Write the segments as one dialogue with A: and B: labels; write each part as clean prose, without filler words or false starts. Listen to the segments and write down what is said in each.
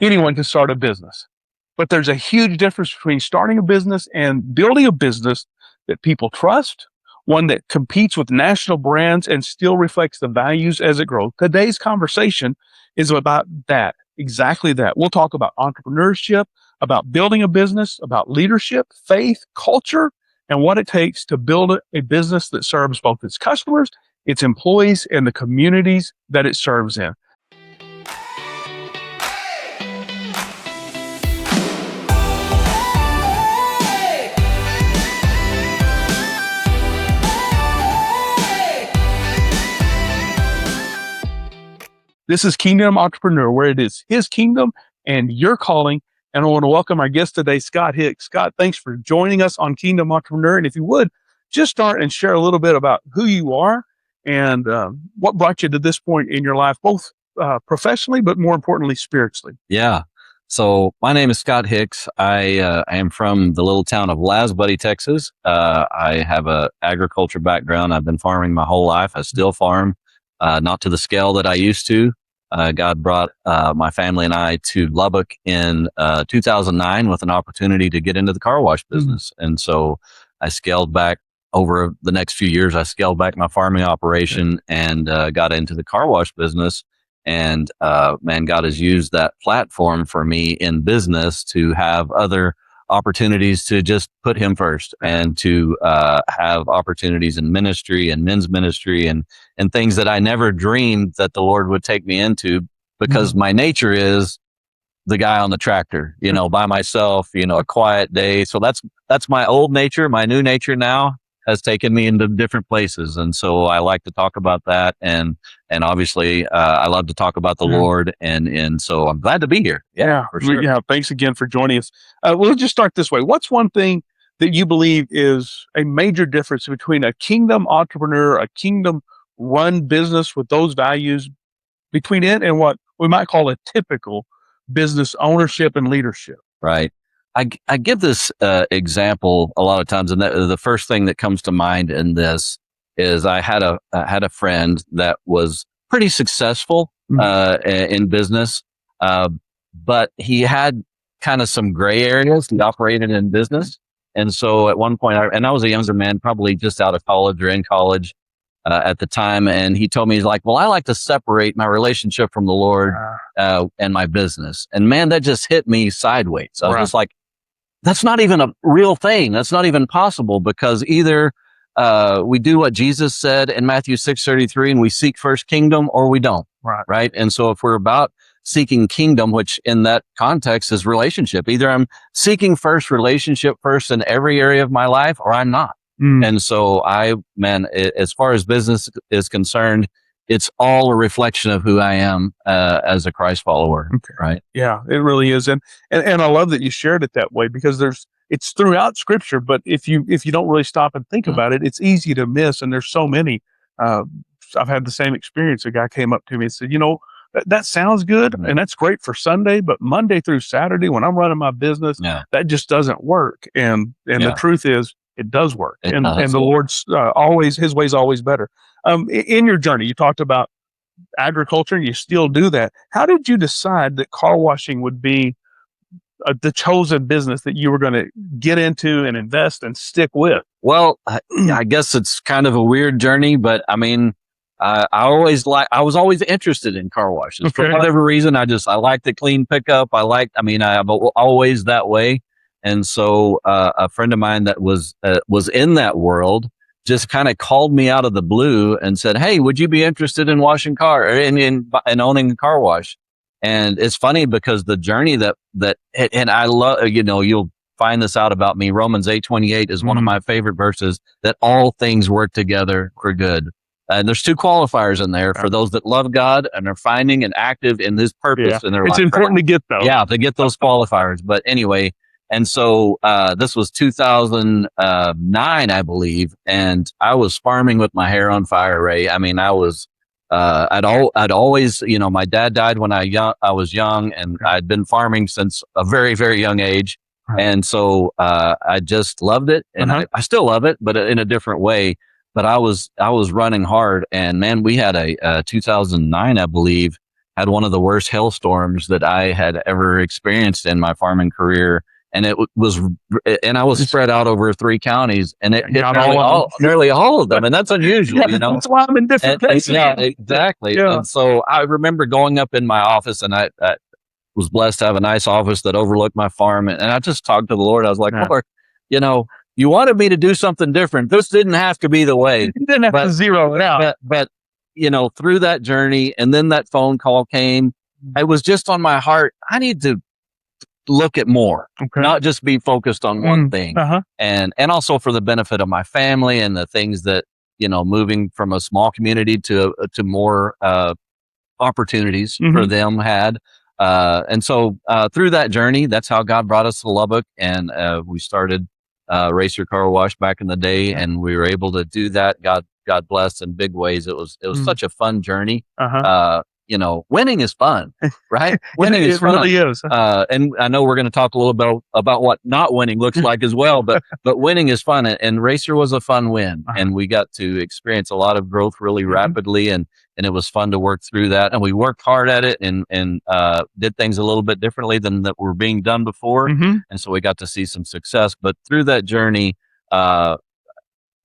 A: anyone can start a business. But there's a huge difference between starting a business and building a business that people trust, one that competes with national brands and still reflects the values as it grows. Today's conversation is about that, exactly that. We'll talk about entrepreneurship, about building a business, about leadership, faith, culture, and what it takes to build a business that serves both its customers, its employees, and the communities that it serves in. This is Kingdom Entrepreneur, where it is His kingdom and your calling. And I want to welcome our guest today, Scott Hicks. Scott, thanks for joining us on Kingdom Entrepreneur. And if you would, just start and share a little bit about who you are and what brought you to this point in your life, both professionally, but more importantly, spiritually.
B: Yeah. So my name is Scott Hicks. I am from the little town of Lasbuddy, Texas. I have an agriculture background. I've been farming my whole life. I still farm, not to the scale that I used to. God brought my family and I to Lubbock in 2009 with an opportunity to get into the car wash business. And so I scaled back over the next few years. I scaled back my farming operation and got into the car wash business. And man, God has used that platform for me in business to have other opportunities to just put Him first and to have opportunities in ministry and men's ministry and things that I never dreamed that the Lord would take me into, because my nature is the guy on the tractor, by myself, a quiet day. So that's my old nature. My new nature now has taken me into different places. And so I like to talk about that. And obviously, I love to talk about the Lord. And so I'm glad to be here.
A: Yeah,
B: for sure.
A: Yeah. Thanks again for joining us. We'll just start this way. What's one thing that you believe is a major difference between a kingdom entrepreneur, a kingdom run business with those values, between it and what we might call a typical business ownership and leadership?
B: Right. I give this example a lot of times, and the first thing that comes to mind in this is I had a friend that was pretty successful in business, but he had kind of some gray areas. He operated in business, and so at one point, I was a younger man, probably just out of college or in college at the time, and he told me, he's like, "Well, I like to separate my relationship from the Lord and my business." And man, that just hit me sideways. I was just like, that's not even a real thing. That's not even possible, because either we do what Jesus said in Matthew 6:33 and we seek first kingdom, or we don't. Right. And so if we're about seeking kingdom, which in that context is relationship, either I'm seeking first relationship first in every area of my life, or I'm not. And so as far as business is concerned, it's all a reflection of who I am as a Christ follower. Okay. Right.
A: Yeah, it really is. And I love that you shared it that way, because it's throughout Scripture, but if you don't really stop and think about it, it's easy to miss. And there's so many. I've had the same experience. A guy came up to me and said, that sounds good and that's great for Sunday, but Monday through Saturday when I'm running my business, that just doesn't work. And the truth is, it does work. And the Lord's always, His way's always better. In your journey, you talked about agriculture and you still do that. How did you decide that car washing would be the chosen business that you were going to get into and invest and stick with?
B: Well, I guess it's kind of a weird journey, but I mean, I was always interested in car washes for whatever reason. I like the clean pickup. I'm always that way. And so a friend of mine that was in that world just kind of called me out of the blue and said, "Hey, would you be interested in washing car in owning a car wash?" And it's funny because the journey and I love, you'll find this out about me. Romans 8:28 is one of my favorite verses, that all things work together for good. And there's two qualifiers in there for those that love God and are finding and active in His purpose in their life.
A: It's important to get those.
B: Yeah, to get those qualifiers. But anyway, and so this was 2009, I believe, and I was farming with my hair on fire, Ray. I mean, I was, I'd always, my dad died when I was young, and I'd been farming since a very, very young age. And so I just loved it, and I still love it, but in a different way. But I was running hard, and man, we had a 2009, I believe, had one of the worst hailstorms that I had ever experienced in my farming career. And I was spread out over 3 counties, and it hit nearly all of them. And that's unusual,
A: That's why I'm in different places.
B: Yeah, exactly.
A: Yeah.
B: And so I remember going up in my office, and I was blessed to have a nice office that overlooked my farm. And I just talked to the Lord. I was like, Lord, you wanted me to do something different. This didn't have to be the way.
A: You didn't have to zero it out.
B: But through that journey, and then that phone call came, it was just on my heart. I need to look at more, not just be focused on one thing. And also for the benefit of my family and the things that, moving from a small community to more opportunities for them had. And so through that journey, that's how God brought us to Lubbock, and we started Race Your Car Wash back in the day, and we were able to do that. God blessed in big ways. It was such a fun journey. Winning is fun, right? Winning is fun.
A: Really is.
B: And I know we're going to talk a little bit about what not winning looks like as well, but winning is fun. And Racer was a fun win, and we got to experience a lot of growth really rapidly, and it was fun to work through that. And we worked hard at it, and did things a little bit differently than that were being done before. And so we got to see some success. But through that journey,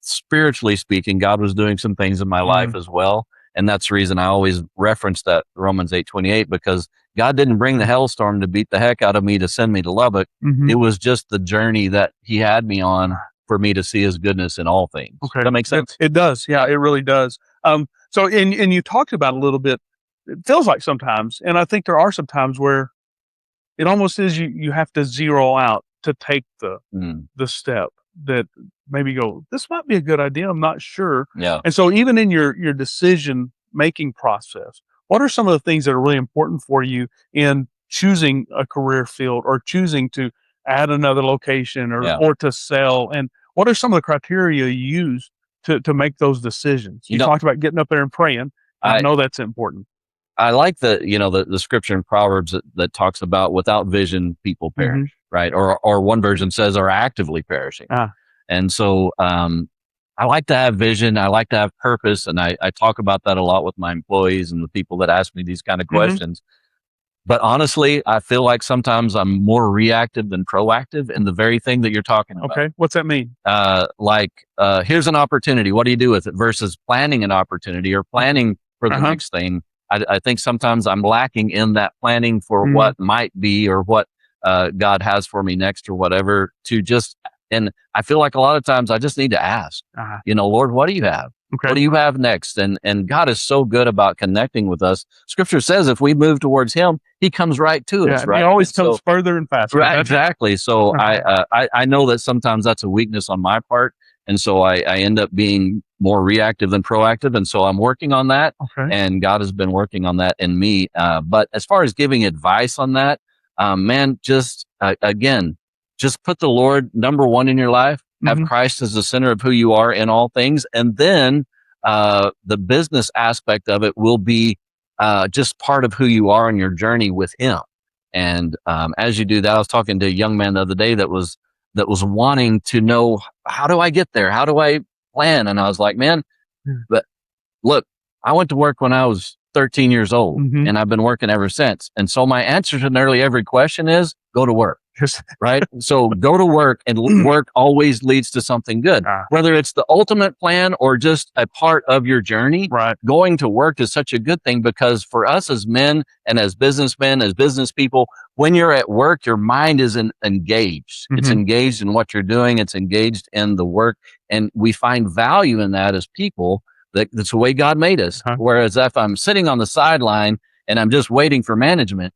B: spiritually speaking, God was doing some things in my life as well. And that's the reason I always reference that Romans 8:28, because God didn't bring the hailstorm to beat the heck out of me to send me to Lubbock. It was just the journey that he had me on for me to see his goodness in all things.
A: Okay.
B: Does that make sense?
A: It does. Yeah, it really does. So, and you talked about a little bit, it feels like sometimes, and I think there are some times where it almost is you have to zero out to take the step that maybe go, this might be a good idea. I'm not sure.
B: Yeah.
A: And so even in your decision making process, what are some of the things that are really important for you in choosing a career field or choosing to add another location or to sell? And what are some of the criteria you use to make those decisions? You talked about getting up there and praying. I know that's important.
B: I like the scripture in Proverbs that talks about without vision, people perish, right? Or one version says are actively perishing. And so, I like to have vision. I like to have purpose. And I talk about that a lot with my employees and the people that ask me these kind of questions. But honestly, I feel like sometimes I'm more reactive than proactive in the very thing that you're talking about.
A: Okay. What's that mean?
B: Here's an opportunity. What do you do with it versus planning an opportunity or planning for the next thing? I think sometimes I'm lacking in that planning for what might be or what God has for me next or whatever and I feel like a lot of times I just need to ask, Lord, what do you have? Okay. What do you have next? And God is so good about connecting with us. Scripture says if we move towards him, he comes right to us, right?
A: He always comes further and faster.
B: Right, exactly. So I know that sometimes that's a weakness on my part. And so I end up being more reactive than proactive. And so I'm working on that. Okay. And God has been working on that in me. But as far as giving advice on that, just put the Lord number one in your life. Have Christ as the center of who you are in all things. And then the business aspect of it will be just part of who you are on your journey with him. And as you do that, I was talking to a young man the other day that was wanting to know, how do I get there? How do I plan? And I was like, man, but look, I went to work when I was 13 years old and I've been working ever since. And so my answer to nearly every question is go to work. Right. So go to work, and work always leads to something good, whether it's the ultimate plan or just a part of your journey. Right. Going to work is such a good thing, because for us as men and as businessmen, as business people, when you're at work, your mind is engaged. It's engaged in what you're doing. It's engaged in the work. And we find value in that as people. That's the way God made us. Whereas if I'm sitting on the sideline and I'm just waiting for management,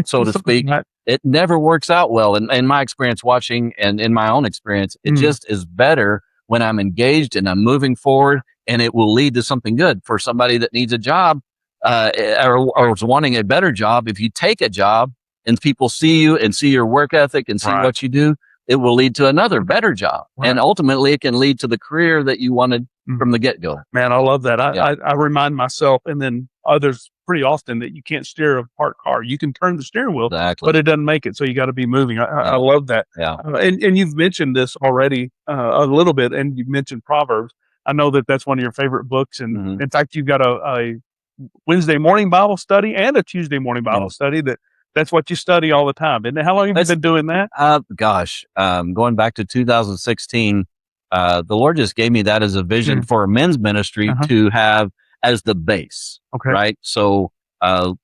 B: so to speak, it never works out well. And in my experience watching and in my own experience, it just is better when I'm engaged and I'm moving forward, and it will lead to something good for somebody that needs a job or is wanting a better job. If you take a job and people see you and see your work ethic and see what you do, it will lead to another better job. And ultimately it can lead to the career that you wanted from the get-go.
A: Man, I love that. I remind myself and then others pretty often that you can't steer a parked car. You can turn the steering wheel, but it doesn't make it. So you got to be moving. I love that.
B: Yeah.
A: And you've mentioned this already a little bit, and you've mentioned Proverbs. I know that that's one of your favorite books. And in fact, you've got a Wednesday morning Bible study and a Tuesday morning Bible study. That's what you study all the time. And how long have you been doing that?
B: Going back to 2016, the Lord just gave me that as a vision for a men's ministry to have as the base.
A: Okay.
B: Right. So,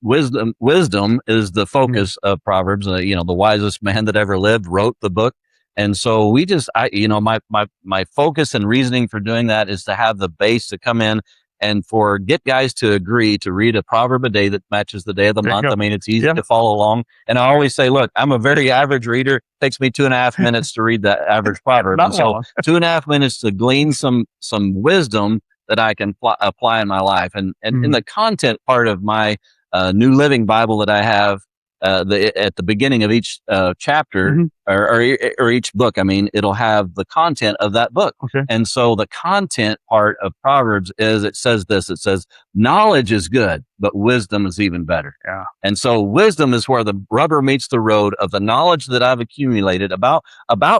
B: wisdom is the focus of Proverbs. The wisest man that ever lived wrote the book. And so my focus and reasoning for doing that is to have the base to come in and get guys to agree to read a proverb a day that matches the day of the month. I mean, it's easy to follow along. And I always say, look, I'm a very average reader. It takes me 2.5 minutes to read that average proverb.
A: Not long.
B: So 2.5 minutes to glean some wisdom that I can apply in my life. And in the content part of my New Living Bible that I have, at the beginning of each chapter or each book, I mean, it'll have the content of that book.
A: Okay.
B: And so the content part of Proverbs it says, knowledge is good, but wisdom is even better.
A: Yeah.
B: And so wisdom is where the rubber meets the road of the knowledge that I've accumulated about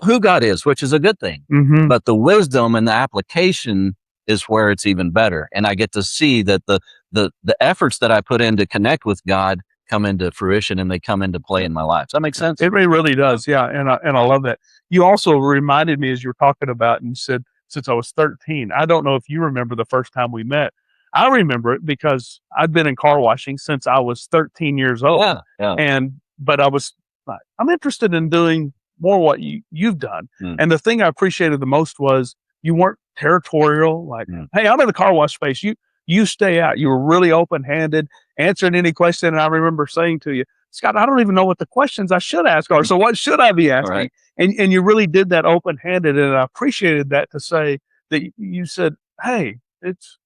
B: who God is, which is a good thing. But the wisdom and the application is where it's even better. And I get to see that the efforts that I put in to connect with God come into fruition and they come into play in my life. Does that make sense?
A: It really does. Yeah. And I love that. You also reminded me as you were talking about, and you said, since I was 13, I don't know if you remember the first time we met. I remember it because I'd been in car washing since I was 13 years old.
B: Yeah.
A: But I'm interested in doing more what you've done. And the thing I appreciated the most was you weren't territorial. Like, hey, I'm in the car wash space. You stay out. You were really open-handed, answering any question. And I remember saying to you, Scott, I don't even know what the questions I should ask are. So what should I be asking?
B: Right.
A: And you really did that open-handed. And I appreciated that, to say that you said, hey, it's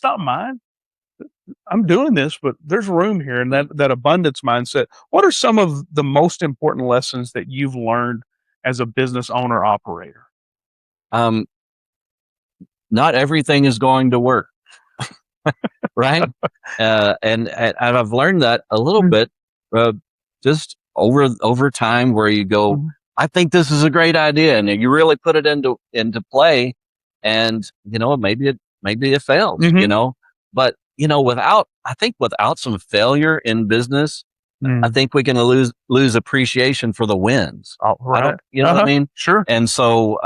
A: not mine. I'm doing this, but there's room here. And that abundance mindset. What are some of the most important lessons that you've learned as a business owner operator?
B: Not everything is going to work. Right. And I've learned that a little bit, just over time, where you go, I think this is a great idea. And you really put it into play, and, maybe it fails, but, without some failure in business, I think we can lose appreciation for the wins.
A: Oh, right.
B: What I mean?
A: Sure.
B: And so,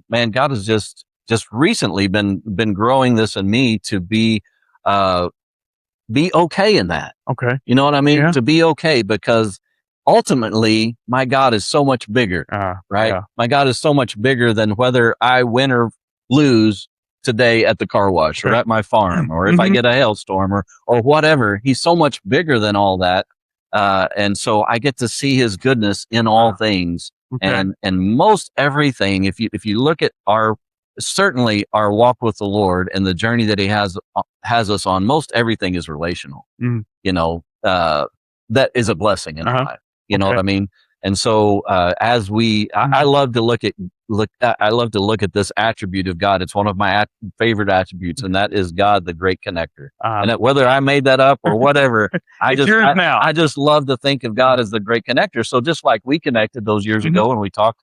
B: man, God has just recently been growing this in me to be okay in that.
A: Okay.
B: You know what I mean?
A: Yeah.
B: To be okay, because ultimately my God is so much bigger, right?
A: Yeah.
B: My God is so much bigger than whether I win or lose today at the car wash or at my farm, or if I get a hailstorm or whatever. He's so much bigger than all that. And so I get to see his goodness in all things.
A: Okay.
B: And most everything, if you look at certainly our walk with the Lord and the journey that he has us on, most everything is relational. That is a blessing in our life. You know what I mean? And so, I love to look at this attribute of God. It's one of my favorite attributes, and that is God, the great connector. And whether I made that up or whatever, I just love to think of God as the great connector. So just like we connected those years ago and we talked,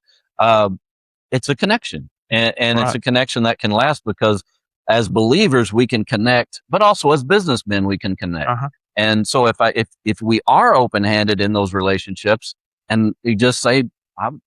B: it's a connection. And it's a connection that can last, because as believers, we can connect, but also as businessmen, we can connect. And so if we are open-handed in those relationships, and you just say, I'm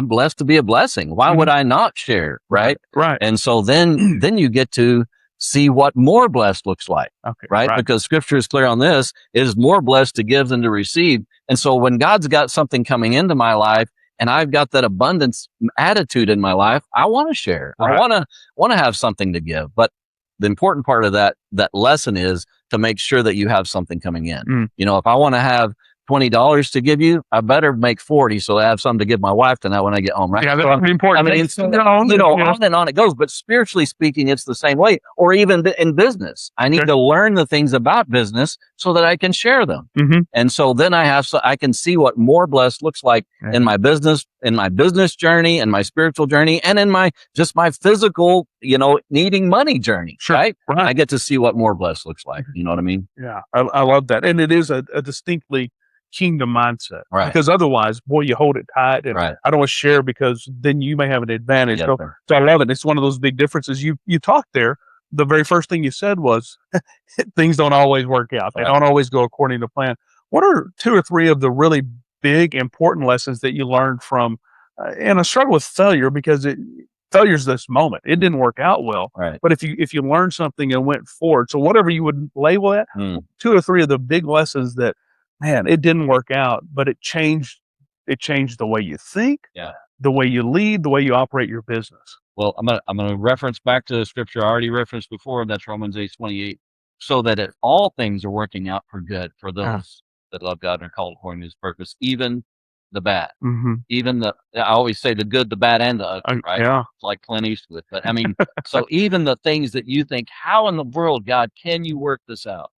B: blessed to be a blessing, why would I not share? Right.
A: Right.
B: And so then you get to see what more blessed looks like.
A: Okay.
B: Right. Because scripture is clear on this. It is more blessed to give than to receive. And so when God's got something coming into my life, and I've got that abundance attitude in my life, I want to share.
A: Right.
B: I want to have something to give. But the important part of that lesson is to make sure that you have something coming in. If I want to have $20 to give you, I better make 40 so I have something to give my wife tonight when I get home, right?
A: Yeah, that's important.
B: I mean, on and on it goes. But spiritually speaking, it's the same way. Or even in business, I need to learn the things about business so that I can share them. And so then I can see what more blessed looks like in my business journey, and my spiritual journey, and in my physical, needing money journey. Right? I get to see what more blessed looks like. You know what I mean?
A: Yeah, I love that. And it is a distinctly kingdom mindset,
B: right?
A: Because otherwise, boy, you hold it tight, and I don't want to share because then you may have an advantage. So I love it. It's one of those big differences. You talked there the very first thing you said was things don't always work out. They
B: Right.
A: don't always go according to plan. What are 2 or 3 of the really big, important lessons that you learned from, and a struggle with failure because failure's this moment. It didn't work out well,
B: Right.
A: but if you learned something and went forward, so whatever you would label it, 2 or 3 of the big lessons that, man, it didn't work out, but it changed the way you think,
B: Yeah.
A: the way you lead, the way you operate your business.
B: Well, I'm gonna reference back to the scripture I already referenced before. And that's Romans 8:28. So that all things are working out for good for those that love God and are called according to His purpose, even the bad, even I always say the good, the bad, and the ugly. Right?
A: Yeah.
B: It's like Clint Eastwood. But I mean, so even the things that you think, how in the world, God, can you work this out?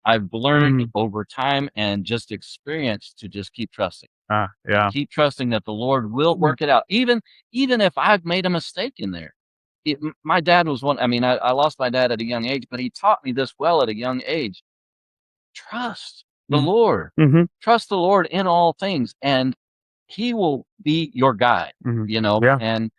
B: I've learned over time and just experience to just keep trusting.
A: Yeah.
B: Keep trusting that the Lord will work it out, even if I've made a mistake in there. My dad was one. I mean, I lost my dad at a young age, but he taught me this well at a young age. Trust the Lord. Trust the Lord in all things, and He will be your guide.
A: Yeah.
B: And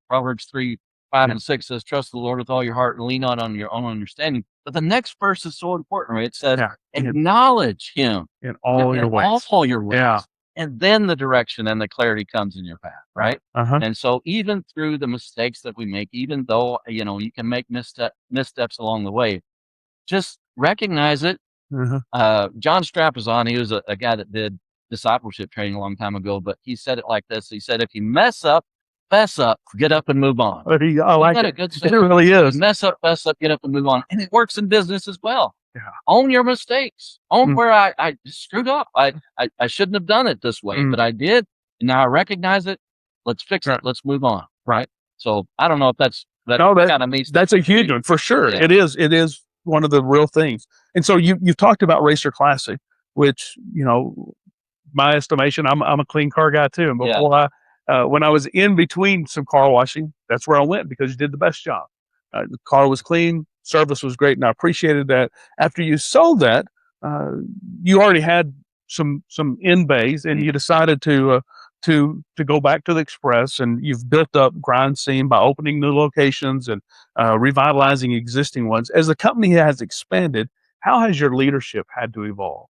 B: Proverbs 3:5 and 6 says, "Trust the Lord with all your heart and lean not on your own understanding." But the next verse is so important. Right? It says, "Acknowledge Him
A: In all your ways.
B: all your ways."
A: Yeah.
B: And then the direction and the clarity comes in your path, right? And so even through the mistakes that we make, even though, you can make missteps along the way, just recognize it. John Strapazon, he was a guy that did discipleship training a long time ago, but he said it like this. He said, if you mess up, fess up, get up and move on.
A: I like it.
B: Good
A: It really is.
B: mess up, fess up, get up and move on. And it works in business as well.
A: Yeah.
B: Own your mistakes. Own where I screwed up. I shouldn't have done it this way, but I did. And now I recognize it. Let's fix it. Let's move on. Right. So I don't know if that's kind of me.
A: That's a huge one for sure.
B: Yeah.
A: It is one of the real things. And so you've talked about Racer Classic, which, my estimation, I'm a clean car guy too. And before when I was in between some car washing, that's where I went because you did the best job. The car was clean, service was great, and I appreciated that. After you sold that, you already had some in bays, and you decided to go back to the Express, and you've built up Grind Seam by opening new locations and revitalizing existing ones. As the company has expanded, how has your leadership had to evolve?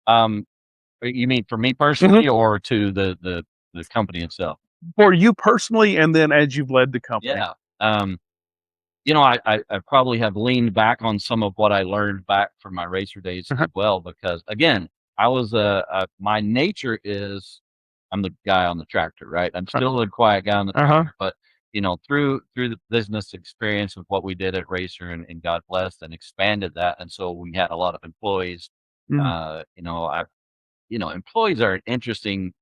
B: You mean for me personally, or to the company itself?
A: For you personally, and then as you've led the company.
B: Yeah. I probably have leaned back on some of what I learned back from my racer days as well, because again, I was my nature is I'm the guy on the tractor, right? I'm still the quiet guy on the tractor, but through the business experience of what we did at Racer, and God blessed and expanded that, and so we had a lot of employees. Employees are just an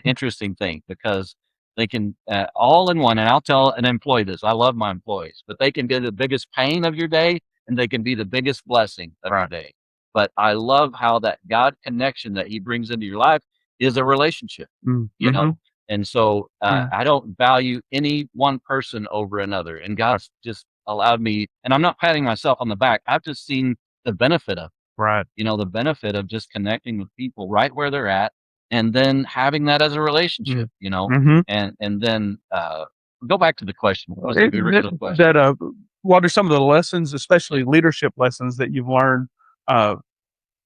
B: interesting thing, because they can all in one. And I'll tell an employee this: I love my employees, but they can be the biggest pain of your day, and they can be the biggest blessing of your day. But I love how that God connection that He brings into your life is a relationship, And so I don't value any one person over another. And God's just allowed me, and I'm not patting myself on the back. I've just seen the benefit of it.
A: Right.
B: The benefit of just connecting with people right where they're at, and then having that as a relationship, and then go back to the question. What was the original question?
A: What are some of the lessons, especially leadership lessons, that you've learned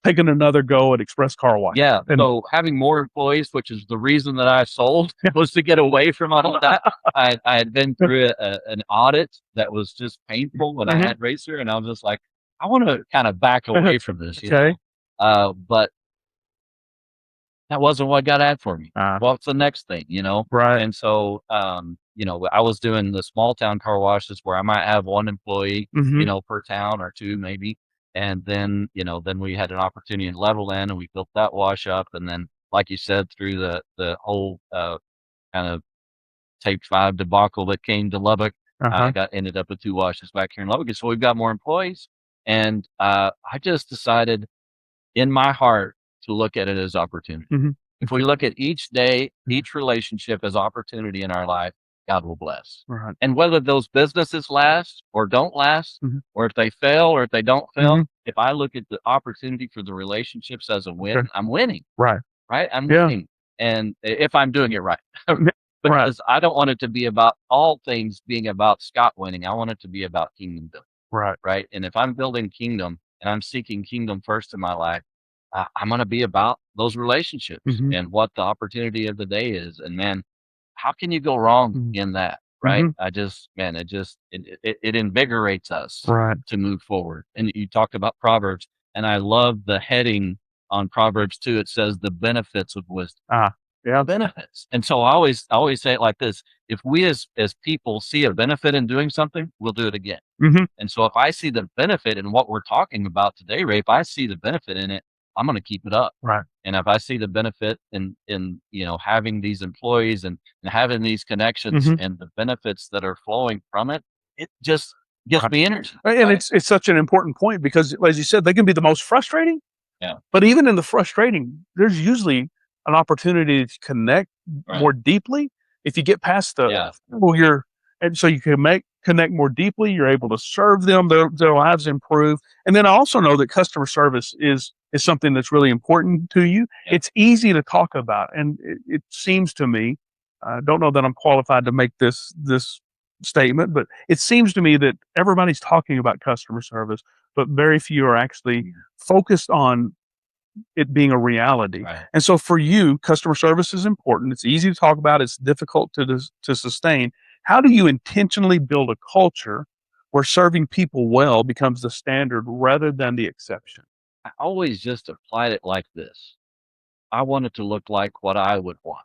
A: taking another go at Express Car Wash?
B: Yeah. So having more employees, which is the reason that I sold, was to get away from all of that. I had been through an audit that was just painful when I had Racer, and I was just like, I want to kind of back away from this. But that wasn't what God had for me. What's the next thing,
A: Right.
B: And so, I was doing the small town car washes where I might have one employee, per town, or two maybe. And then, then we had an opportunity in Levelland, and we built that wash up. And then, like you said, through the whole kind of Tape 5 debacle that came to Lubbock, I ended up with 2 washes back here in Lubbock. And so we've got more employees. And I just decided in my heart to look at it as opportunity. If we look at each day, each relationship as opportunity in our life, God will bless.
A: Right.
B: And whether those businesses last or don't last, or if they fail or if they don't fail, if I look at the opportunity for the relationships as a win, I'm winning.
A: Right.
B: I'm winning. And if I'm doing it right. because I don't want it to be about all things being about Scott winning. I want it to be about kingdom building.
A: Right.
B: Right. And if I'm building kingdom and I'm seeking kingdom first in my life, I'm going to be about those relationships and what the opportunity of the day is. And man, how can you go wrong in that? Right. It invigorates us
A: Right.
B: to move forward. And you talked about Proverbs, and I love the heading on Proverbs 2. It says the benefits of wisdom.
A: Yeah.
B: Benefits. And so I always say it like this: if we as people see a benefit in doing something, we'll do it again. And so if I see the benefit in what we're talking about today, Ray, if I see the benefit in it, I'm going to keep it up.
A: Right.
B: And if I see the benefit in having these employees and having these connections and the benefits that are flowing from it, it just gives me energy.
A: And it's such an important point, because as you said, they can be the most frustrating.
B: Yeah.
A: But even in the frustrating, there's usually an opportunity to connect more deeply if you get past the and so you can connect more deeply. You're able to serve them; their lives improve. And then I also know that customer service is something that's really important to you.
B: Yeah.
A: It's easy to talk about, and it seems to me, I don't know that I'm qualified to make this statement, but it seems to me that everybody's talking about customer service, but very few are actually focused on it being a reality.
B: Right.
A: And so for you, customer service is important. It's easy to talk about. It's difficult to sustain. How do you intentionally build a culture where serving people well becomes the standard rather than the exception?
B: I always just applied it like this: I want it to look like what I would want.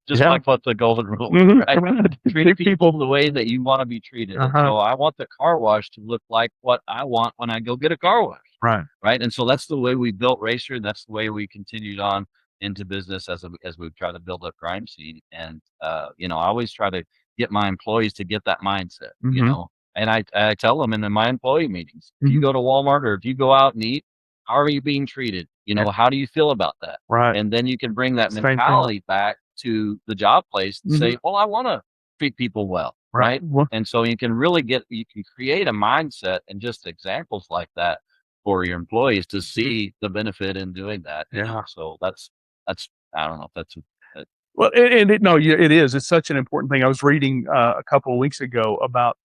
B: Just like what the golden rule, right? Treat people the way that you want to be treated. And so I want the car wash to look like what I want when I go get a car wash. Right. And so that's the way we built Racer. That's the way we continued on into business as we try to build up Crime Scene. And, I always try to get my employees to get that mindset, and I tell them in my employee meetings, if you go to Walmart or if you go out and eat, how are you being treated? How do you feel about that?
A: Right.
B: And then you can bring that mentality back to the job place and say, well, I want to treat people well. Right. And so you can create a mindset and just examples like that for your employees to see the benefit in doing that. So that's, I don't know if that's,
A: well, it is. It's such an important thing. I was reading a couple of weeks ago about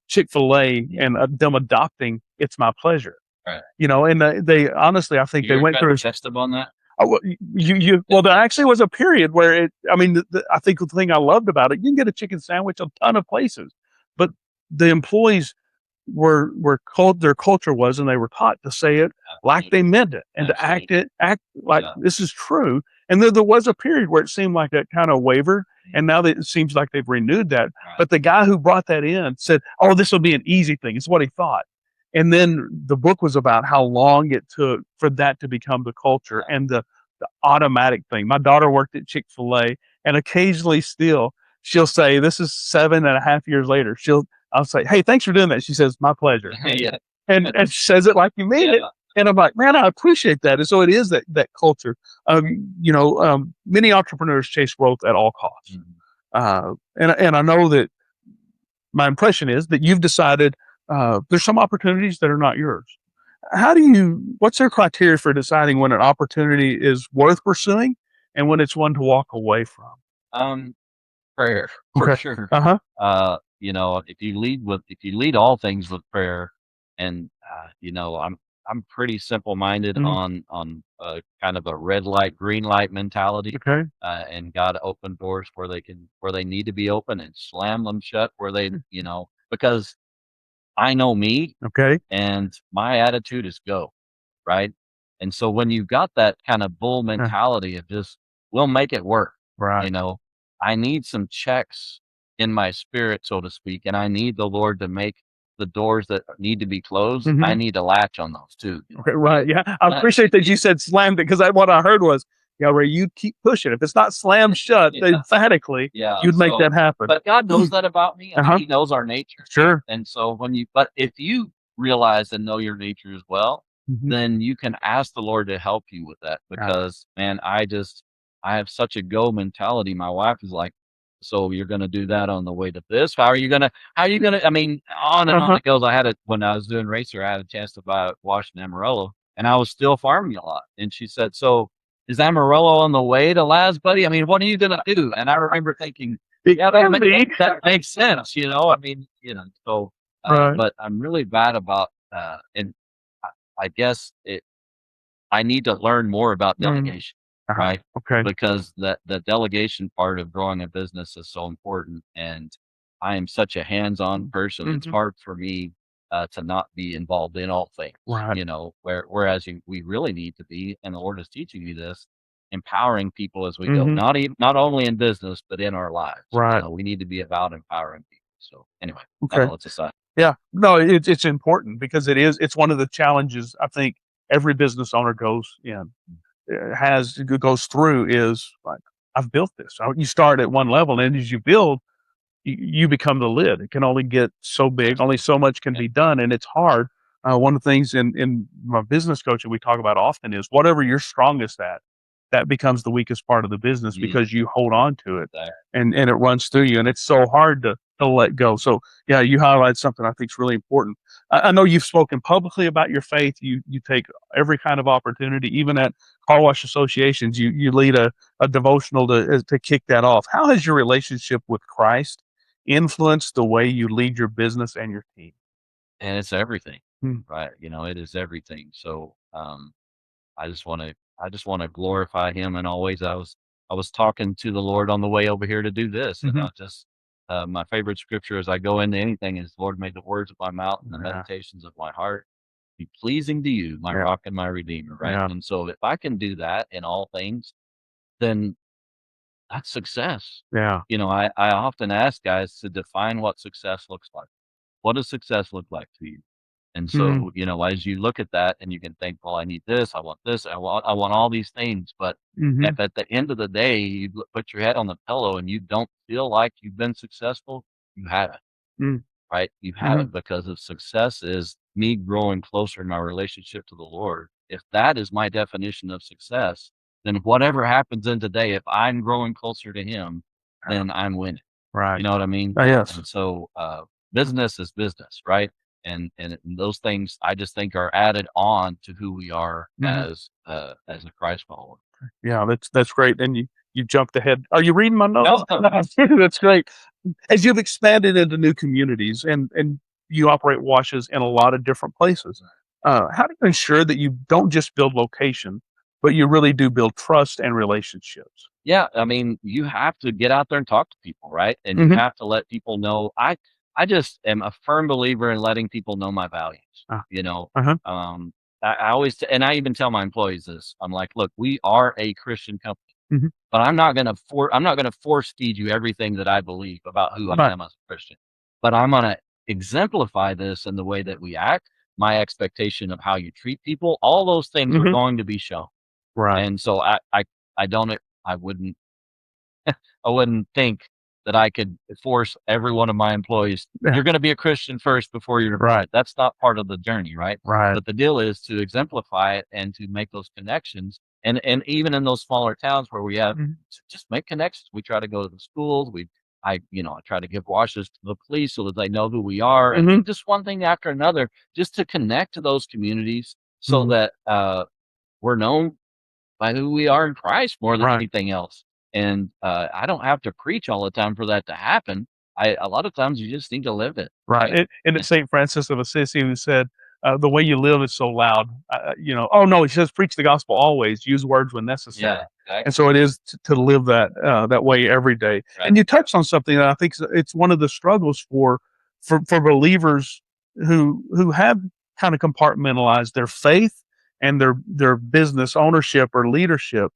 A: Chick-fil-A and them adopting "It's my pleasure."
B: Right.
A: And they honestly, I think they went through.
B: Test them on that.
A: Well, there actually was a period where I think the thing I loved about it, you can get a chicken sandwich a ton of places, but the employees their culture was, and they were taught to say it like they meant it, and to act like this is true. And there was a period where it seemed like that kind of wavered, and now that it seems like they've renewed that. But the guy who brought that in said, "Oh, this will be an easy thing." It's what he thought. And then the book was about how long it took for that to become the culture and the automatic thing. My daughter worked at Chick-fil-A, and occasionally still she'll say, this is 7.5 years later. I'll say, "Hey, thanks for doing that." She says, "My pleasure." And she says it like you mean it. And I'm like, man, I appreciate that. And so it is that culture. Many entrepreneurs chase growth at all costs. And I know that my impression is that you've decided there's some opportunities that are not yours. What's their criteria for deciding when an opportunity is worth pursuing and when it's one to walk away from?
B: Prayer, for sure. If you lead all things with prayer, and I'm pretty simple minded on kind of a red light, green light mentality.
A: Okay.
B: And God open doors where they need to be open, and slam them shut where they, because I know me.
A: Okay.
B: And my attitude is go, right? And so when you've got that kind of bull mentality of just, we'll make it work.
A: Right.
B: I need some checks in my spirit, so to speak, and I need the Lord to make the doors that need to be closed. I need to latch on those too.
A: Okay. Right. Yeah. I appreciate that you said slammed it, because what I heard was, Ray, you keep pushing. If it's not slammed shut emphatically, you'd make that happen.
B: But God knows that about me. He knows our nature.
A: Sure.
B: And so but if you realize and know your nature as well, then you can ask the Lord to help you with that, because man, I have such a go mentality. My wife is like, so you're going to do that on the way to this? How are you going to, I mean, on and on it goes. When I was doing Racer, I had a chance to wash an Amarillo, and I was still farming a lot. And she said, so is Amarillo on the way to Laz, buddy? I mean, what are you gonna do? And I remember thinking,
A: It
B: yeah,
A: can be.
B: that makes sense, you know. I mean, so
A: Right.
B: but I'm really bad about and I, I guess I need to learn more about delegation, right?
A: Okay.
B: Because the delegation part of growing a business is so important. And I am such a hands-on person. It's hard for me to not be involved in all things,
A: Right.
B: whereas we really need to be, and the Lord is teaching me this, empowering people as we go, not only in business, but in our lives.
A: Right.
B: We need to be about empowering people. So anyway,
A: Okay.
B: that's aside.
A: Yeah. No, it's important because it's one of the challenges I think every business owner goes through is like, I've built this. You start at one level, and as you build, you become the lid. It can only get so big, only so much can be done, and it's hard. One of the things in my business coaching we talk about often is whatever you're strongest at, that becomes the weakest part of the business because you hold on to it and it runs through you, and it's so hard to let go. So yeah, you highlight something I think is really important. I know you've spoken publicly about your faith. You take every kind of opportunity, even at car wash associations. You lead a devotional to kick that off. How has your relationship with Christ influence the way you lead your business and your team?
B: And it's everything,
A: Hmm.
B: right? It is everything. So I just want to glorify him in all ways. I was talking to the Lord on the way over here to do this, and
A: Mhm.
B: I just my favorite scripture as I go into anything is, Lord, may the words of my mouth and the
A: Yeah.
B: meditations of my heart be pleasing to you, my
A: Yeah.
B: rock and my redeemer, right?
A: Yeah.
B: And so if I can do that in all things, then that's success.
A: Yeah.
B: I often ask guys to define what success looks like. What does success look like to you? And
A: Mhm.
B: so, as you look at that and you can think, well, I need this, I want all these things. But
A: Mhm.
B: if at the end of the day, you put your head on the pillow and you don't feel like you've been successful, you haven't,
A: Mm.
B: right? You
A: Mhm.
B: haven't, because of success is me growing closer in my relationship to the Lord. If that is my definition of success, then whatever happens in today, if I'm growing closer to Him,
A: Yeah.
B: then I'm winning. You
A: Right.
B: know what I mean?
A: Yes.
B: And so, business is business, right? And those things I just think are added on to who we are
A: Mhm.
B: as a Christ follower.
A: Yeah, that's great, and you jumped ahead. Are you reading my notes?
B: No.
A: That's great. As you've expanded into new communities and you operate washes in a lot of different places, how do you ensure that you don't just build location, but you really do build trust and relationships?
B: Yeah, I mean, you have to get out there and talk to people, right? And you
A: Mhm.
B: have to let people know. I just am a firm believer in letting people know my values.
A: Uh,
B: You know,
A: uh-huh.
B: um, I always and I even tell my employees this. I'm like, look, we are a Christian company,
A: Mhm.
B: but I'm not gonna force feed you everything that I believe about who I
A: Right.
B: am as a Christian. But I'm gonna exemplify this in the way that we act, my expectation of how you treat people. All those things are
A: Mhm.
B: going to be shown.
A: Right.
B: And so I don't I wouldn't I wouldn't think that I could force every one of my employees,
A: Yeah.
B: you're going to be a Christian first before you're
A: Right.
B: employed. That's not part of the journey, right?
A: Right.
B: But the deal is to exemplify it and to make those connections. And even in those smaller towns where we have
A: Mhm.
B: just make connections. We try to go to the schools. I try to give washes to the police so that they know who we are, and
A: Mhm.
B: just one thing after another, just to connect to those communities so
A: Mhm.
B: that we're known by who we are in Christ more than
A: Right.
B: anything else. And I don't have to preach all the time for that to happen. A lot of times you just need to live it,
A: Right,
B: right?
A: and it's Saint Francis of Assisi who said, "The way you live is so loud." Oh no, he says, "Preach the gospel always. Use words when necessary."
B: Yeah,
A: And
B: exactly.
A: so it is to live that way every day.
B: Right,
A: And you touched on something that I think it's one of the struggles for believers who have kind of compartmentalized their faith and their business ownership or leadership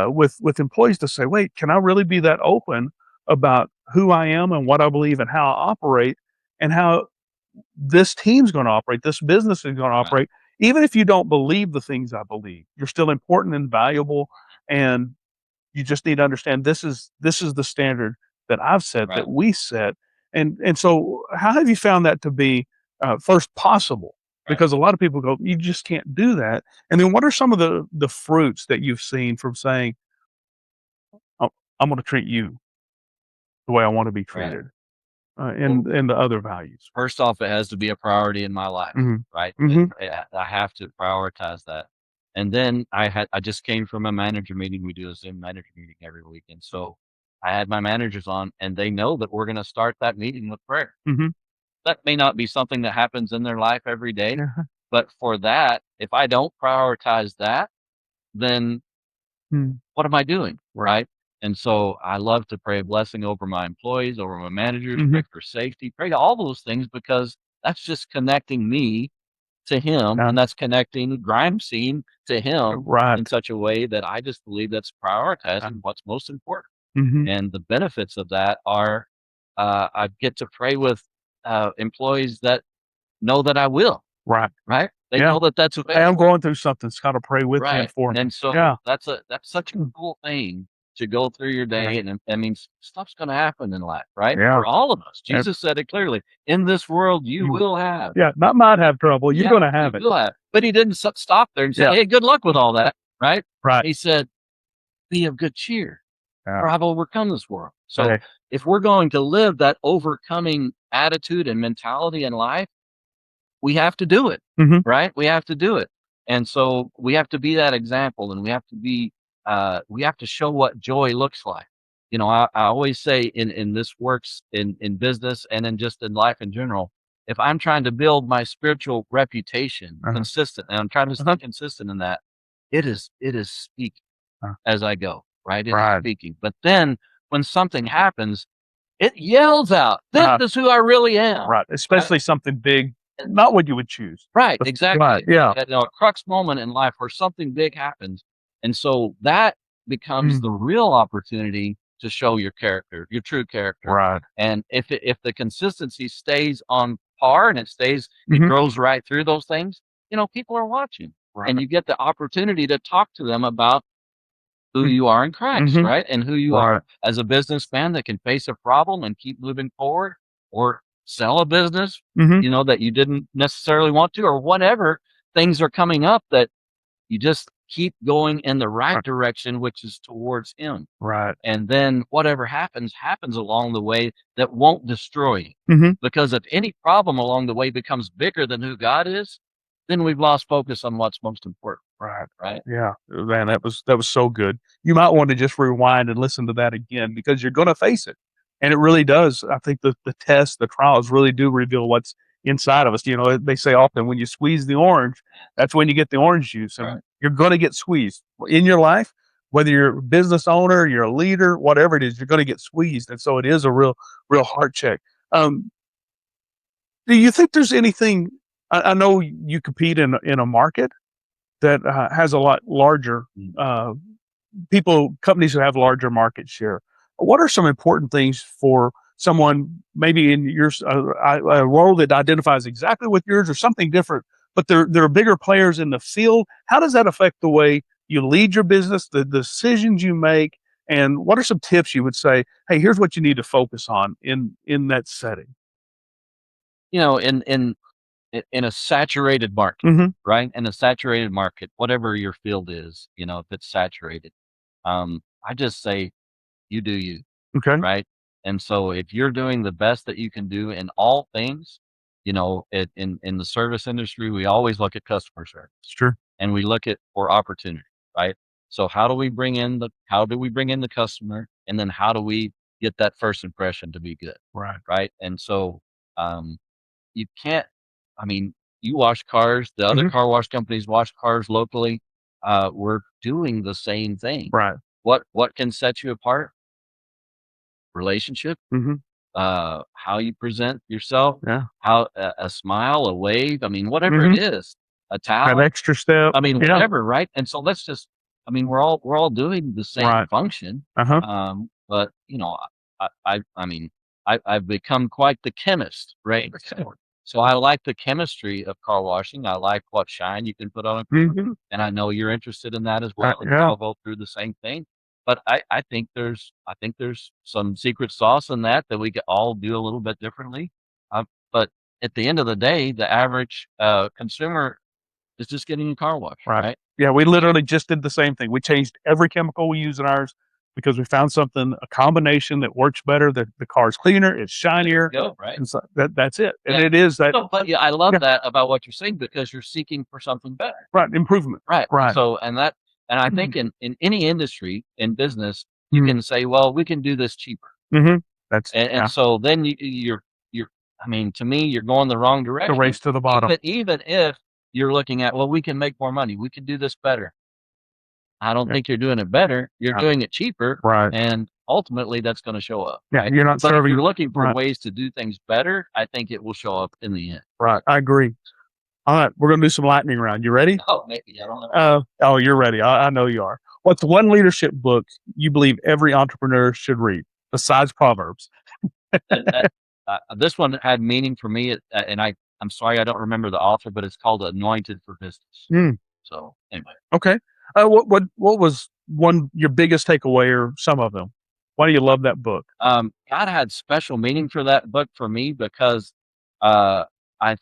A: with employees to say, "Wait, can I really be that open about who I am and what I believe and how I operate and how this team's going to operate, this business is going to
B: right,
A: operate, even if you don't believe the things I believe. You're still important and valuable, and you just need to understand this is the standard that I've set,
B: right,
A: that we set." And so, how have you found that to be first possible?
B: right.
A: Because a lot of people go, you just can't do that. And then, what are some of the fruits that you've seen from saying, oh, I'm going to treat you the way I want to be
B: Right.
A: treated?
B: Well,
A: And the other values.
B: first off, it has to be a priority in my life,
A: Mhm.
B: right?
A: Mhm.
B: I have to prioritize that. And then I just came from a manager meeting. We do a Zoom manager meeting every week. And so I had my managers on, and they know that we're going to start that meeting with prayer.
A: Mm-hmm.
B: That may not be something that happens in their life every day,
A: Yeah.
B: but for that, if I don't prioritize that, then what am I doing? Right. And so I love to pray a blessing over my employees, over my managers, pray for safety, pray to all those things, because that's just connecting me to him,
A: Yeah.
B: and that's connecting Grime Scene to him
A: Right.
B: in such a way that I just believe that's prioritizing what's most important.
A: Mm-hmm.
B: And the benefits of that are I get to pray with employees that know that I will.
A: Right.
B: Right? They
A: Yeah.
B: know that that's
A: Hey, I'm
B: available.
A: going through something. It's got to pray with me and
B: Right.
A: for me.
B: And so
A: Yeah.
B: that's such a cool thing to go through your day. And I mean, stuff's going to happen in life, right?
A: Yeah.
B: For all of us.
A: And-
B: Jesus said it clearly. In this world, you will have.
A: Yeah. Not might have trouble. You're going to have it.
B: You will have. But he didn't stop there and say,
A: Yeah.
B: hey, good luck with all that. Right?
A: Right.
B: He said, be of good cheer.
A: Yeah.
B: For I've overcome this world. So
A: Okay.
B: if we're going to live that overcoming attitude and mentality in life, we have to do it,
A: Mhm.
B: right? We have to do it. And so we have to be that example, and we have to show what joy looks like. You know, I always say in this works in business and in just in life in general, if I'm trying to build my spiritual reputation consistent, and I'm trying to stay consistent in that, it is speaking as I go, right? It is speaking. But then when something happens, it yells out, this is who I really am.
A: Right. Especially something big, not what you would choose.
B: Right, exactly.
A: Right. Yeah.
B: You know, a crux moment in life where something big happens. And so that becomes the real opportunity to show your character, your true character.
A: Right.
B: And if the consistency stays on par and it grows right through those things, you know, people are watching.
A: Right.
B: And you get the opportunity to talk to them about who you are in Christ, right? And who you are as a businessman that can face a problem and keep moving forward, or sell a business, you know, that you didn't necessarily want to, or whatever things are coming up that you just keep going in the right direction, which is towards him.
A: Right.
B: And then whatever happens along the way that won't destroy you. Because if any problem along the way becomes bigger than who God is, then we've lost focus on what's most important. Right.
A: Yeah. Man, that was so good. You might want to just rewind and listen to that again, because you're going to face it. And it really does. I think the tests, the trials really do reveal what's inside of us. You know, they say often when you squeeze the orange, that's when you get the orange juice. And you're going to get squeezed in your life, whether you're a business owner, you're a leader, whatever it is, you're going to get squeezed. And so it is a real heart check. Do you think there's anything, I know you compete in a market that has a lot larger companies that have larger market share. What are some important things for someone maybe in your a role that identifies exactly with yours or something different, but there are bigger players in the field? How does that affect the way you lead your business, the decisions you make, and what are some tips you would say, hey, here's what you need to focus on in that setting?
B: You know, in a saturated market, right? In a saturated market, whatever your field is, you know, if it's saturated, I just say you do you,
A: Okay.
B: right? And so if you're doing the best that you can do in all things, you know, in the service industry, we always look at customer service.
A: It's true.
B: And we look at for opportunity, right? So how do we bring in the customer, and then how do we get that first impression to be good, right? And so you can't, I mean, you wash cars, the other car wash companies wash cars locally. We're doing the same thing.
A: Right.
B: What can set you apart? Relationship,
A: Mm-hmm.
B: how you present yourself,
A: Yeah.
B: how a smile, a wave. I mean, whatever it is, a
A: That
B: talent.
A: extra step.
B: I mean, whatever, right? And so let's just, I mean, we're all doing the same function. But you know, I mean, I've become quite the chemist, right? So I like the chemistry of car washing. I like what shine you can put on a car, and I know you're interested in that as well. And I'll go through the same thing. But I think there's some secret sauce in that we could all do a little bit differently. But at the end of the day, the average consumer is just getting a car wash, right?
A: Yeah, we literally just did the same thing. We changed every chemical we use in ours. because we found something, a combination that works better. The car's cleaner, it's shinier,
B: Go, right?
A: and so that's it. And
B: Yeah.
A: it is that
B: So, but yeah, I love
A: Yeah.
B: that about what you're saying because you're seeking for something better.
A: right improvement.
B: Right.
A: Right.
B: So, and I think in any industry, in business, you
A: Mhm.
B: can say, well, we can do this cheaper.
A: Mm-hmm. That's
B: And so then you're, I mean, to me, you're going the wrong
A: the
B: direction.
A: race to the bottom.
B: But even if you're looking at, well, we can make more money, we can do this better. I don't
A: Yeah.
B: think you're doing it better. You're
A: Yeah.
B: doing it cheaper.
A: Right.
B: And ultimately that's going to show up.
A: Yeah.
B: Right?
A: You're not
B: But if
A: serving.
B: you're looking for
A: Right.
B: ways to do things better, I think it will show up in the end.
A: Right. I agree. All right. We're going to do some lightning round. You ready?
B: Oh, maybe. I don't know.
A: Oh, you're ready. I know you are. What's one leadership book you believe every entrepreneur should read besides Proverbs?
B: This one had meaning for me, and I'm sorry I don't remember the author, but it's called Anointed for Business.
A: Mm.
B: So anyway,
A: Okay. What was your biggest takeaway, or some of them? Why do you love that book?
B: God had special meaning for that book for me because I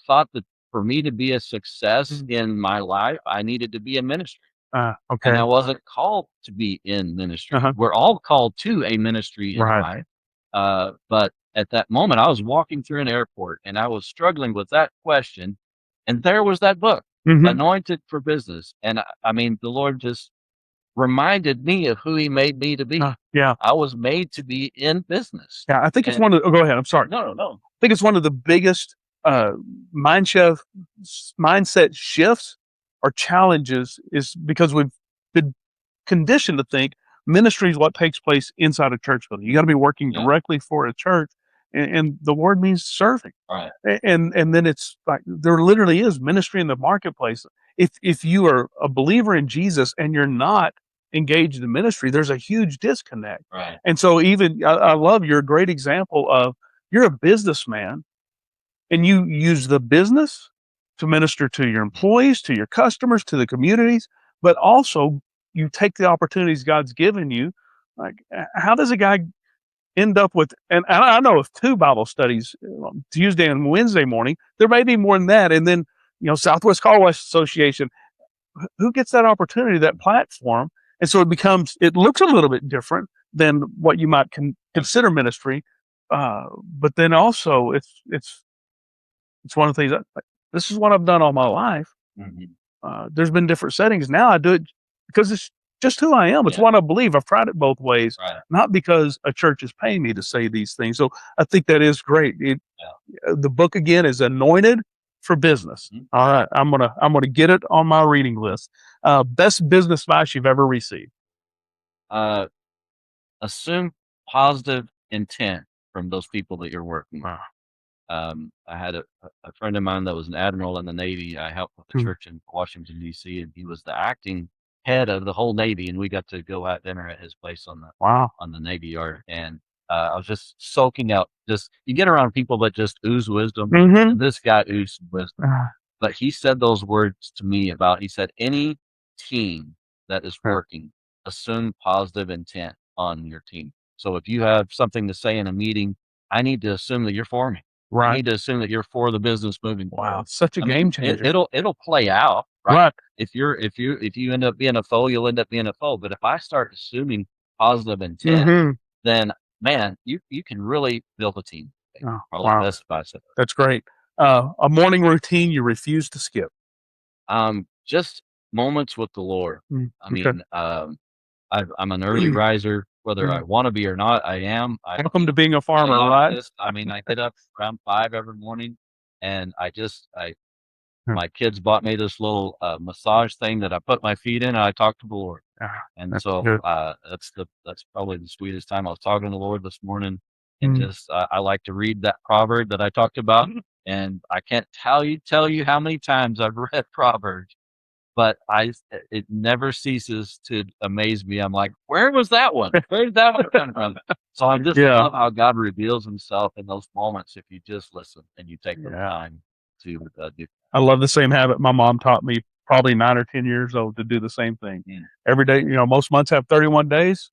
B: thought that for me to be a success in my life, I needed to be in ministry. And
A: Okay.
B: I wasn't called to be in ministry.
A: Uh-huh.
B: We're all called to a ministry in
A: Right.
B: life. But at that moment, I was walking through an airport and I was struggling with that question. And there was that book,
A: Mhm.
B: Anointed for Business. And I mean, the Lord just reminded me of who he made me to be.
A: Yeah.
B: I was made to be in business.
A: Yeah. I think it's
B: And-
A: one of the, oh, go ahead. I'm sorry.
B: No.
A: I think it's one of the biggest mindset shifts or challenges is because we've been conditioned to think ministry is what takes place inside a church building. You got to be working
B: Yeah.
A: directly for a church, and the word means serving.
B: Right.
A: And then it's like there literally is ministry in the marketplace. If you are a believer in Jesus and you're not engaged in ministry, there's a huge disconnect.
B: Right.
A: And so even I love your great example of you're a businessman and you use the business to minister to your employees, to your customers, to the communities, but also you take the opportunities God's given you. Like, how does a guy end up with, and I know of 2 Bible studies, Tuesday and Wednesday morning, there may be more than that. And then, Southwest Car Wash Association, who gets that opportunity, that platform? And so it looks a little bit different than what you might consider ministry. But then also it's one of the things this is what I've done all my life.
B: Mhm.
A: There's been different settings. Now I do it because it's just who I am. It's
B: Yeah.
A: what I believe. I've tried it both ways,
B: Right.
A: not because a church is paying me to say these things. So I think that is great. The book again is Anointed for Business.
B: Mhm.
A: All right, I'm gonna get it on my reading list. Best business advice you've ever received.
B: Assume positive intent from those people that you're working with.
A: Wow.
B: I had a friend of mine that was an admiral in the Navy. I helped with the
A: Hmm.
B: church in Washington, D.C., and he was the acting head of the whole Navy. And we got to go out dinner at his place on
A: Wow.
B: the Navy Yard. And I was just soaking out. You get around people that just ooze wisdom.
A: Mm-hmm.
B: And this guy oozed wisdom. But he said those words to me he said, any team that is working, assume positive intent on your team. So if you have something to say in a meeting, I need to assume that you're for me. I
A: Right.
B: need to assume that you're for the business moving
A: Wow.
B: forward.
A: Such a
B: I mean,
A: game changer.
B: It'll play out, right?
A: Right.
B: If you end up being a foe, you'll end up being a foe. But if I start assuming positive intent,
A: Mhm.
B: then man, you can really build a team.
A: Oh,
B: Probably
A: wow.
B: best advice ever.
A: That's great. A morning routine you refuse to skip.
B: Just moments with the Lord.
A: Mm,
B: I
A: okay.
B: mean, I'm an early riser, whether I want to be or not. I am.
A: Welcome to being a farmer, right?
B: I mean, I get up around 5 every morning, and
A: Hmm.
B: my kids bought me this little massage thing that I put my feet in, and I talk to the Lord. And
A: That's
B: so
A: good.
B: that's probably the sweetest time. I was talking to the Lord this morning, and
A: Mm.
B: just I like to read that proverb that I talked about, and I can't tell you how many times I've read Proverbs, but it never ceases to amaze me. I'm like, where was that one? Where did that one come from? So I just
A: Yeah.
B: love how God reveals Himself in those moments if you just listen and you take the
A: Yeah.
B: time to do.
A: I love the same habit my mom taught me, probably 9 or 10 years old, to do the same thing.
B: Yeah.
A: Every day, most months have 31 days.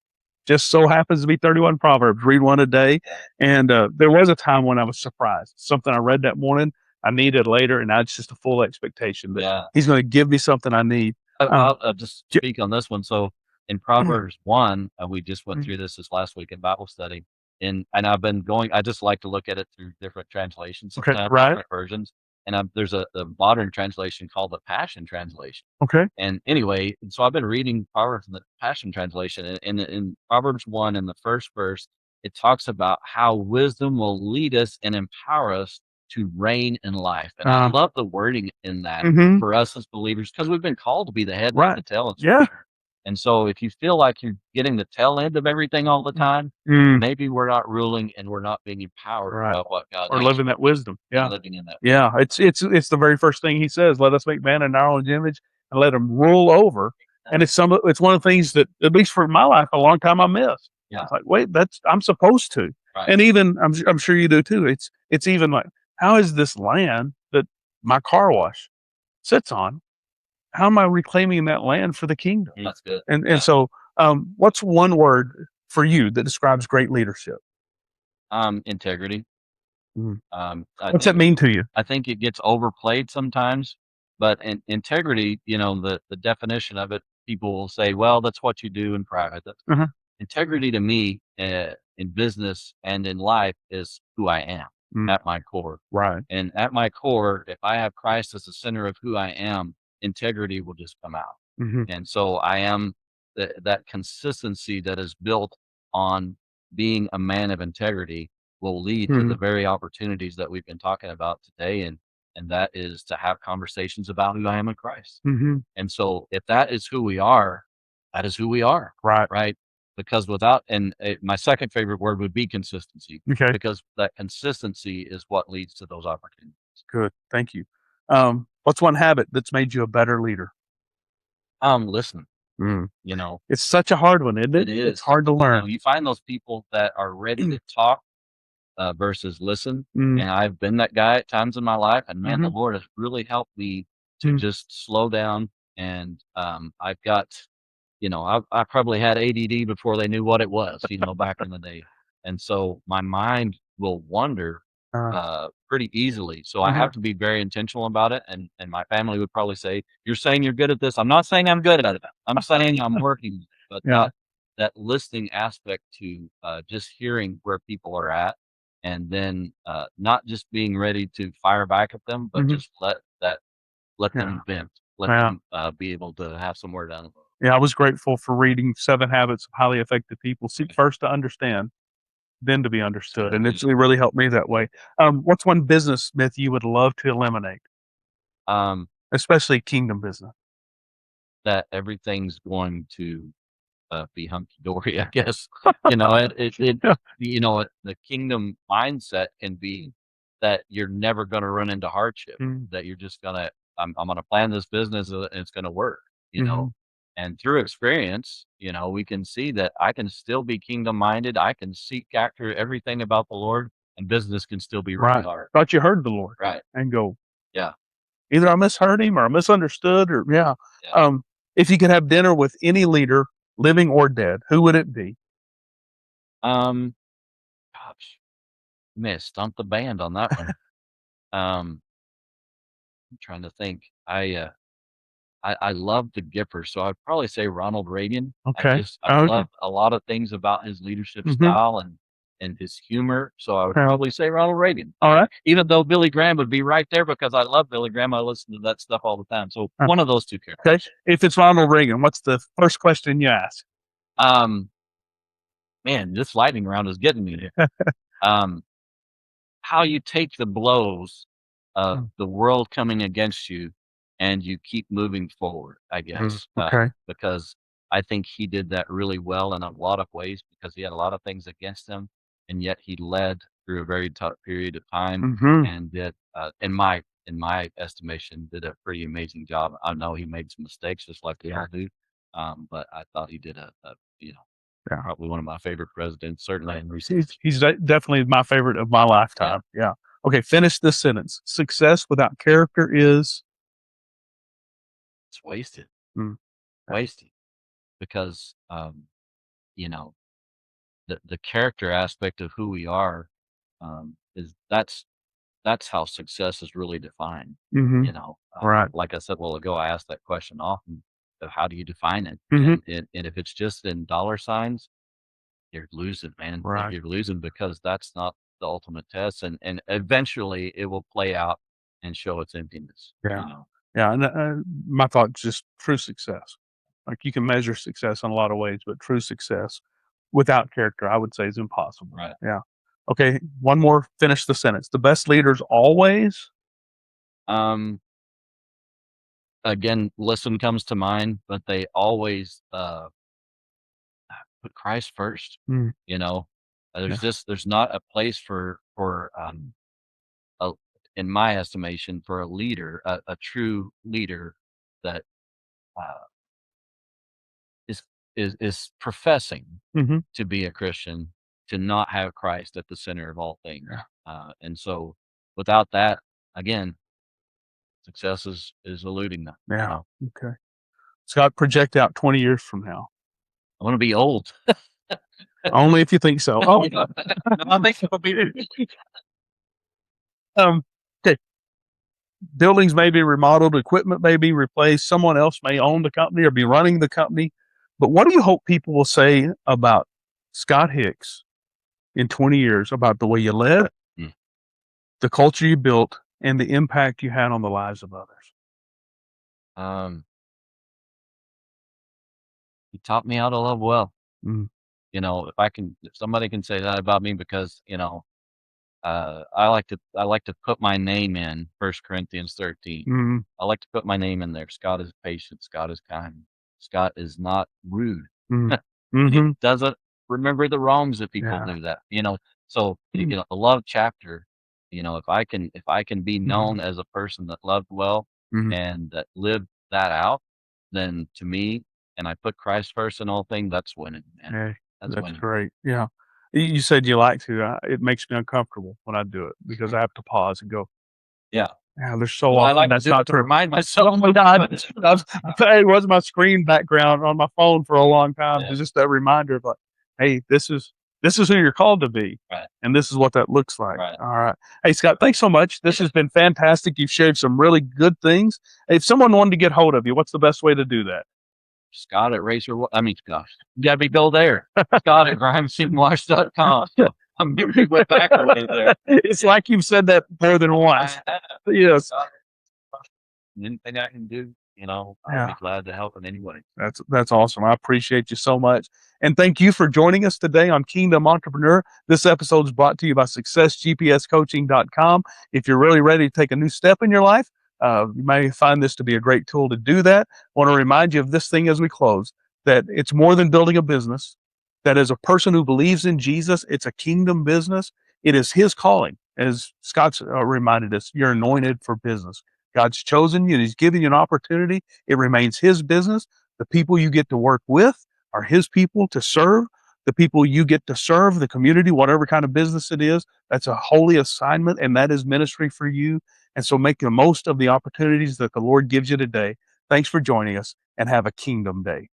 A: Just so happens to be 31 Proverbs. Read one a day. And there was a time when I was surprised. Something I read that morning, I needed later, and now it's just a full expectation that
B: Yeah.
A: He's going to give me something I need.
B: I'll just speak on this one. So in Proverbs 1, we just went through this last week in Bible study. And I've been going, I just like to look at it through different translations,
A: Okay.
B: sometimes
A: Right.
B: different versions. And there's a modern translation called the Passion Translation.
A: Okay.
B: And anyway, so I've been reading Proverbs in the Passion Translation. And in Proverbs 1, in the first verse, it talks about how wisdom will lead us and empower us to reign in life. And I love the wording in that
A: Mhm.
B: for us as believers, because we've been called to be the head, not
A: Right.
B: the tail.
A: Yeah.
B: And so if you feel like you're getting the tail end of everything all the time,
A: Mm.
B: maybe we're not ruling and we're not being empowered
A: Right.
B: by what God
A: Or
B: has
A: living
B: for
A: that
B: us
A: wisdom.
B: and
A: Yeah.
B: living in that.
A: Yeah. It's the very first thing he says. Let us make man in our own image and let him rule over. And it's one of the things that, at least for my life, a long time I missed.
B: Yeah.
A: It's like, wait, I'm supposed to.
B: Right.
A: And even I'm sure you do too. It's even like, how is this land that my car wash sits on? How am I reclaiming that land for the kingdom?
B: That's good.
A: And so, what's one word for you that describes great leadership?
B: Integrity.
A: Mhm.
B: I
A: What's that
B: think
A: mean to you?
B: I think it gets overplayed sometimes, but integrity, the definition of it, people will say, well, that's what you do in private.
A: Uh-huh.
B: Integrity to me, in business and in life, is who I am
A: Mm.
B: at my core.
A: Right.
B: And at my core, if I have Christ as the center of who I am, integrity will just come out.
A: Mhm.
B: And so I am that consistency that is built on being a man of integrity will lead to the
A: Mhm.
B: very opportunities that we've been talking about today. And that is to have conversations about who I am in Christ.
A: Mhm.
B: And so if that is who we are, that is who we are.
A: Right.
B: Right. Because my second favorite word would be consistency,
A: Okay.
B: because that consistency is what leads to those opportunities.
A: Good. Thank you. What's one habit that's made you a better leader?
B: Listen,
A: Mm.
B: you know,
A: It's such a hard one, isn't it?
B: it is.
A: It's hard to learn.
B: You find those people that are ready to talk versus listen.
A: Mm.
B: And I've been that guy at times in my life. And man, the
A: Mhm.
B: Lord has really helped me to
A: Mm.
B: just slow down. And I've got, I probably had ADD before they knew what it was, back in the day. And so my mind will wander
A: Uh,
B: pretty easily. So I
A: uh-huh.
B: have to be very intentional about it. And my family would probably say, you're saying you're good at this. I'm not saying I'm good at it. I'm saying I'm working. But
A: Yeah.
B: that listening aspect to just hearing where people are at, and then not just being ready to fire back at them, but
A: Mhm.
B: just let
A: Yeah.
B: them vent, let
A: Yeah.
B: them be able to have somewhere down.
A: Yeah. I was grateful for reading 7 Habits of Highly Effective People. Seek first to understand, then to be understood. And it really helped me that way. What's one business myth you would love to eliminate,
B: Um,
A: especially kingdom business?
B: that everything's going to be hunky dory, I guess. It
A: Yeah.
B: the kingdom mindset can be that you're never going to run into hardship,
A: Mm.
B: that you're just gonna, I'm gonna plan this business and it's gonna work,
A: Mhm.
B: and through experience, we can see that I can still be kingdom minded. I can seek after everything about the Lord, and business can still be really
A: Right.
B: hard.
A: Thought you heard the Lord
B: Right.
A: and go,
B: Yeah.
A: either I misheard him or I misunderstood or yeah.
B: Yeah.
A: If you could have dinner with any leader, living or dead, who would it be?
B: Um, Gosh, you may have stumped the band on that one. I'm trying to think. I love the Gipper, so I'd probably say Ronald Reagan.
A: Okay.
B: I
A: Oh, okay.
B: love a lot of things about his leadership
A: Mhm.
B: style and his humor, so I would
A: Yeah.
B: probably say Ronald Reagan.
A: All right.
B: Even though Billy Graham would be right there, because I love Billy Graham. I listen to that stuff all the time. So
A: Uh,
B: one of those two
A: okay.
B: characters.
A: If it's Ronald Reagan, what's the first question you ask?
B: Um, Man, this lightning round is getting me here. Um, how you take the blows of
A: Mm.
B: the world coming against you and you keep moving forward, I
A: Mm.
B: guess.
A: Okay.
B: Because I think he did that really well in a lot of ways, because he had a lot of things against him, and yet he led through a very tough period of time,
A: Mhm.
B: and did, in my estimation, did a pretty amazing job. I know he made some mistakes, just like we all do, but I thought he did
A: Yeah.
B: probably one of my favorite presidents, certainly in recent.
A: He's definitely my favorite of my lifetime. Yeah. Okay. Finish this sentence. Success without character is.
B: It's wasted,
A: Mm.
B: wasted, because you know the character aspect of who we are, is that's how success is really defined.
A: Mhm. Right.
B: Like I said a while ago, I ask that question often, how do you define it?
A: Mhm.
B: And if it's just in dollar signs, you're losing, man.
A: Right.
B: You're losing because that's not the ultimate test, and eventually it will play out and show its emptiness.
A: Yeah.
B: You know?
A: Yeah, and, my thought is just true success. Like, you can measure success in a lot of ways, but true success without character, I would say, is impossible.
B: Right.
A: Yeah. Okay, one more, finish the sentence. The best leaders always
B: Um, Again, listen comes to mind, but they always put Christ first.
A: Mm,
B: You know,
A: yeah.
B: there's not a place a, in my estimation, for a leader, a true leader that uh, is is professing
A: Mhm.
B: to be a Christian, to not have Christ at the center of all things.
A: Yeah.
B: And so, without that, again, success is eluding them. You
A: Yeah.
B: know,
A: Okay. Scott, project out 20 years from now.
B: I want to be old.
A: Only if you think so. Oh,
B: No, I think it'll be.
A: um, okay. Buildings may be remodeled, equipment may be replaced, someone else may own the company or be running the company. But what do you hope people will say about Scott Hicks in 20 years, about the way you led,
B: Mm.
A: the culture you built, and the impact you had on the lives of others?
B: He taught me how to love well.
A: Mm,
B: You know, if somebody can say that about me, because I like to put my name in 1 Corinthians 13.
A: mm,
B: I like to put my name in there. Scott is patient. Scott is kind. Scott is not rude.
A: mm,
B: He
A: mhm.
B: doesn't remember the wrongs that people
A: Yeah.
B: do that. You know, so
A: Mm,
B: the love chapter. You know, if I can be
A: mhm,
B: known as a person that loved well
A: mhm.
B: and that lived that out, then to me, and I put Christ first in all things, that's winning, man.
A: Hey,
B: That's
A: that's
B: winning.
A: great. Yeah. You said you like to. It makes me uncomfortable when I do it because I have to pause and go,
B: Yeah.
A: yeah, there's so
B: Well, I
A: often
B: like to
A: that's
B: do it
A: not
B: to
A: true.
B: remind myself.
A: Oh my God. It was my screen background on my phone for a long time.
B: Yeah.
A: It's just that reminder of like, hey, this is who you're called to be.
B: Right.
A: And this is what that looks like.
B: Right.
A: All right. Hey, Scott, thanks so much. This has been fantastic. You've shared some really good things. If someone wanted to get hold of you, what's the best way to do that?
B: Scott at gosh, you gotta be Bill there. Scott at grimesandwash.com. I'm moving way back a way there.
A: It's like you've said that more than once. Yes.
B: Anything I can do, I'll
A: Yeah.
B: be glad to help in any way.
A: That's awesome. I appreciate you so much. And thank you for joining us today on Kingdom Entrepreneur. This episode is brought to you by successgpscoaching.com. If you're really ready to take a new step in your life, you may find this to be a great tool to do that. I want to remind you of this thing as we close, that it's more than building a business, that as a person who believes in Jesus, it's a kingdom business. It is his calling. As Scott's reminded us, you're anointed for business. God's chosen you and he's given you an opportunity. It remains his business. The people you get to work with are his people to serve. The people you get to serve, the community, whatever kind of business it is, that's a holy assignment and that is ministry for you. And so make the most of the opportunities that the Lord gives you today. Thanks for joining us and have a kingdom day.